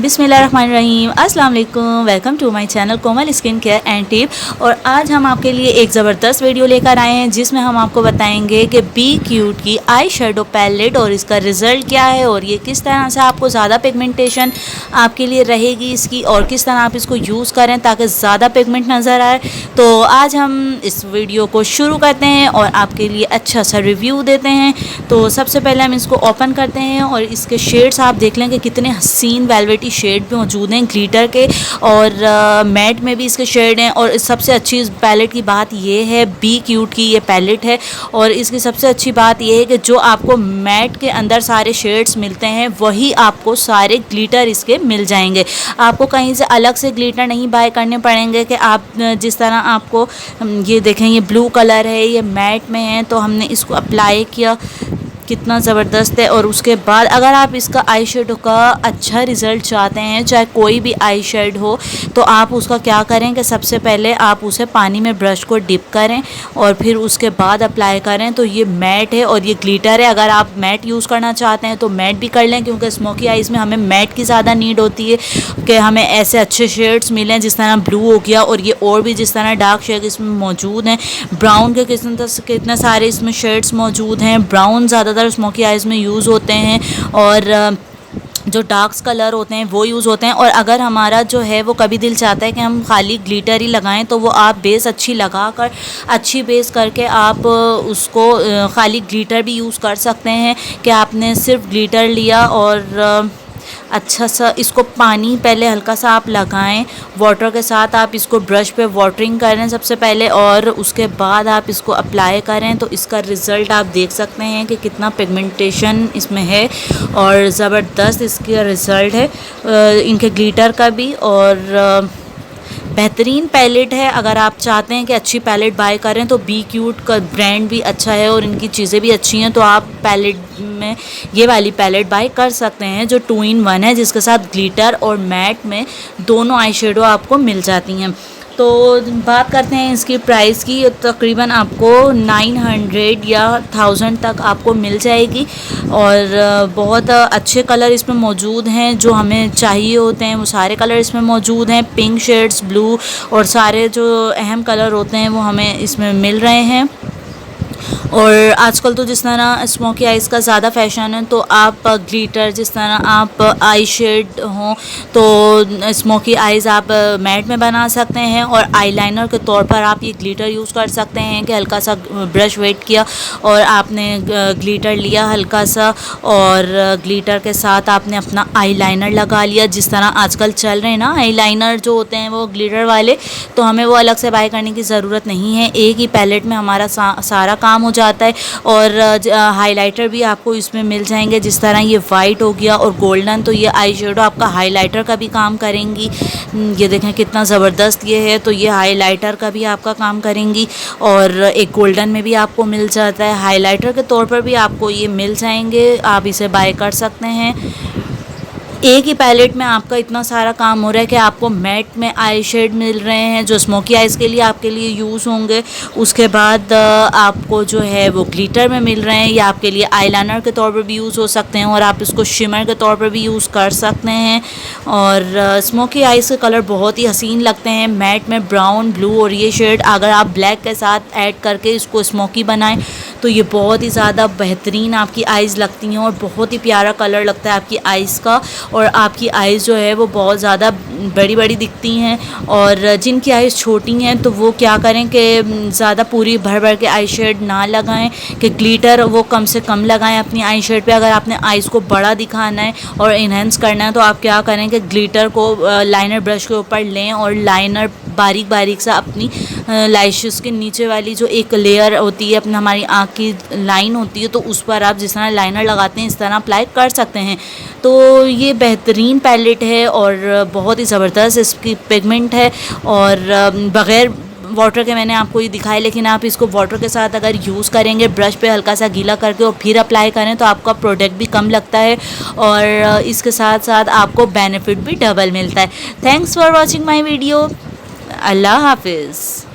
बिस्मिल्लाहिर्रहमानिर्रहीम, अस्सलाम वालेकुम। Welcome to my channel Komal skin care and tip. और आज हम आपके लिए एक ज़बरदस्त वीडियो लेकर आए हैं जिसमें हम आपको बताएंगे कि बी क्यूट की आई शेडो पैलेट और इसका रिज़ल्ट क्या है और ये किस तरह से आपको ज़्यादा पिगमेंटेशन आपके लिए रहेगी इसकी, और किस तरह आप इसको यूज़ करें ताकि ज़्यादा पिगमेंट नज़र आए। तो आज हम इस वीडियो को शुरू करते हैं और आपके लिए अच्छा सा रिव्यू देते हैं। तो सबसे पहले हम इसको ओपन करते हैं और इसके शेड्स आप देख लें कि कितने हसीन वेलवेटी शेड भी मौजूद हैं ग्लिटर के, और मैट में भी इसके शेड हैं। और सबसे अच्छी इस पैलेट की बात ये है, बी क्यूट की ये पैलेट है, और इसकी सबसे अच्छी बात ये है कि जो आपको मैट के अंदर सारे शेड्स मिलते हैं वही आपको सारे ग्लिटर इसके मिल जाएंगे। आपको कहीं से अलग से ग्लिटर नहीं बाय करने पड़ेंगे कि आप जिस तरह आपको ये देखें, ये ब्लू कलर है, ये मैट में है, तो हमने इसको अप्लाई किया, कितना ज़बरदस्त है। और उसके बाद अगर आप इसका आई शेडो का अच्छा रिज़ल्ट चाहते हैं, चाहे कोई भी आई शेड हो, तो आप उसका क्या करें कि सबसे पहले आप उसे पानी में ब्रश को डिप करें और फिर उसके बाद अप्लाई करें। तो ये मैट है और ये ग्लिटर है। अगर आप मैट यूज़ करना चाहते हैं तो मैट भी कर लें, क्योंकि स्मोकी आइज़ में हमें मैट की ज़्यादा नीड होती है कि हमें ऐसे अच्छे शेड्स मिलें, जिस तरह ब्लू हो गया, और ये और भी जिस तरह डार्क शेड इसमें मौजूद हैं। ब्राउन के कितने सारे इसमें शेड्स मौजूद हैं। ब्राउन ज़्यादातर स्मोकी आइज़ में यूज़ होते हैं और जो डार्क कलर होते हैं वो यूज़ होते हैं। और अगर हमारा जो है वो कभी दिल चाहता है कि हम खाली ग्लिटर ही लगाएं, तो वो आप बेस अच्छी लगा कर, अच्छी बेस करके आप उसको खाली ग्लिटर भी यूज़ कर सकते हैं कि आपने सिर्फ ग्लिटर लिया और अच्छा सा इसको पानी पहले हल्का सा आप लगाएं वाटर के साथ। आप इसको ब्रश पे वाटरिंग करें सबसे पहले, और उसके बाद आप इसको अप्लाई करें। तो इसका रिज़ल्ट आप देख सकते हैं कि कितना पिगमेंटेशन इसमें है और ज़बरदस्त इसका रिज़ल्ट है इनके ग्लिटर का भी। और बेहतरीन पैलेट है। अगर आप चाहते हैं कि अच्छी पैलेट बाय करें तो बी क्यूट का ब्रांड भी अच्छा है और इनकी चीज़ें भी अच्छी हैं, तो आप पैलेट में ये वाली पैलेट बाय कर सकते हैं जो 2 in 1 है, जिसके साथ ग्लिटर और मैट में दोनों आई शेडो आपको मिल जाती हैं। तो बात करते हैं इसकी प्राइस की। तकरीबन आपको 900 या 1000 तक आपको मिल जाएगी, और बहुत अच्छे कलर इसमें मौजूद हैं जो हमें चाहिए होते हैं, वो सारे कलर इसमें मौजूद हैं। पिंक शेड्स, ब्लू और सारे जो अहम कलर होते हैं वो हमें इसमें मिल रहे हैं। और आजकल तो जिस तरह स्मोकी आइज़ का ज़्यादा फैशन है, तो आप ग्लिटर, जिस तरह आप आई शेड हों तो स्मोकी आइज़ आप मैट में बना सकते हैं, और आईलाइनर के तौर पर आप ये ग्लिटर यूज़ कर सकते हैं कि हल्का सा ब्रश वेट किया और आपने ग्लिटर लिया हल्का सा, और ग्लिटर के साथ आपने अपना आईलाइनर लगा लिया। जिस तरह आजकल चल रहे हैं ना आईलाइनर जो होते हैं वो ग्लिटर वाले, तो हमें वो अलग से बाय करने की ज़रूरत नहीं है। एक ही पैलेट में हमारा सारा काम हो जाता है। और हाइलाइटर भी आपको इसमें मिल जाएंगे, जिस तरह ये वाइट हो गया और गोल्डन, तो ये आई शेडो आपका हाइलाइटर का भी काम करेंगी। ये देखें कितना ज़बरदस्त ये है, तो ये हाइलाइटर का भी आपका काम करेंगी। और एक गोल्डन में भी आपको मिल जाता है, हाइलाइटर के तौर पर भी आपको ये मिल जाएंगे, आप इसे बाय कर सकते हैं। एक ही पैलेट में आपका इतना सारा काम हो रहा है कि आपको मैट में आई शेड मिल रहे हैं जो स्मोकी आइज़ के लिए आपके लिए यूज़ होंगे। उसके बाद आपको जो है वो ग्लिटर में मिल रहे हैं, या आपके लिए आईलाइनर के तौर पर भी यूज़ हो सकते हैं, और आप इसको शिमर के तौर पर भी यूज़ कर सकते हैं। और स्मोकी आइज़ के कलर बहुत ही हसीन लगते हैं मैट में, ब्राउन, ब्लू और ये शेड। अगर आप ब्लैक के साथ ऐड करके इसको स्मोकी बनाएं तो ये बहुत ही ज़्यादा बेहतरीन आपकी आइज़ लगती हैं और बहुत ही प्यारा कलर लगता है आपकी आइज़ का। और आपकी आइज़ जो है वो बहुत ज़्यादा बड़ी बड़ी दिखती हैं, और जिनकी आइज़ छोटी हैं तो वो क्या करें कि ज़्यादा पूरी भर भर के आई शेड ना लगाएं, कि ग्लिटर वो कम से कम लगाएं अपनी आई शेड पे। अगर आपने आइज़ को बड़ा दिखाना है और इन्हेंस करना है तो आप क्या करें कि ग्लिटर को लाइनर ब्रश के ऊपर लें और लाइनर बारीक बारीक सा अपनी लैशेस के नीचे वाली जो एक लेयर होती है, अपनी हमारी आँख की लाइन होती है, तो उस पर आप जिस तरह लाइनर लगाते हैं इस तरह अप्लाई कर सकते हैं। तो ये बेहतरीन पैलेट है और बहुत ही ज़बरदस्त इसकी पिगमेंट है। और बग़ैर वाटर के मैंने आपको ये दिखाया, लेकिन आप इसको वाटर के साथ अगर यूज़ करेंगे ब्रश पे हल्का सा गीला करके और फिर अप्लाई करें तो आपका प्रोडक्ट भी कम लगता है, और इसके साथ साथ आपको बेनिफिट भी डबल मिलता है। Thanks for watching my video. अल्लाह हाफिज़।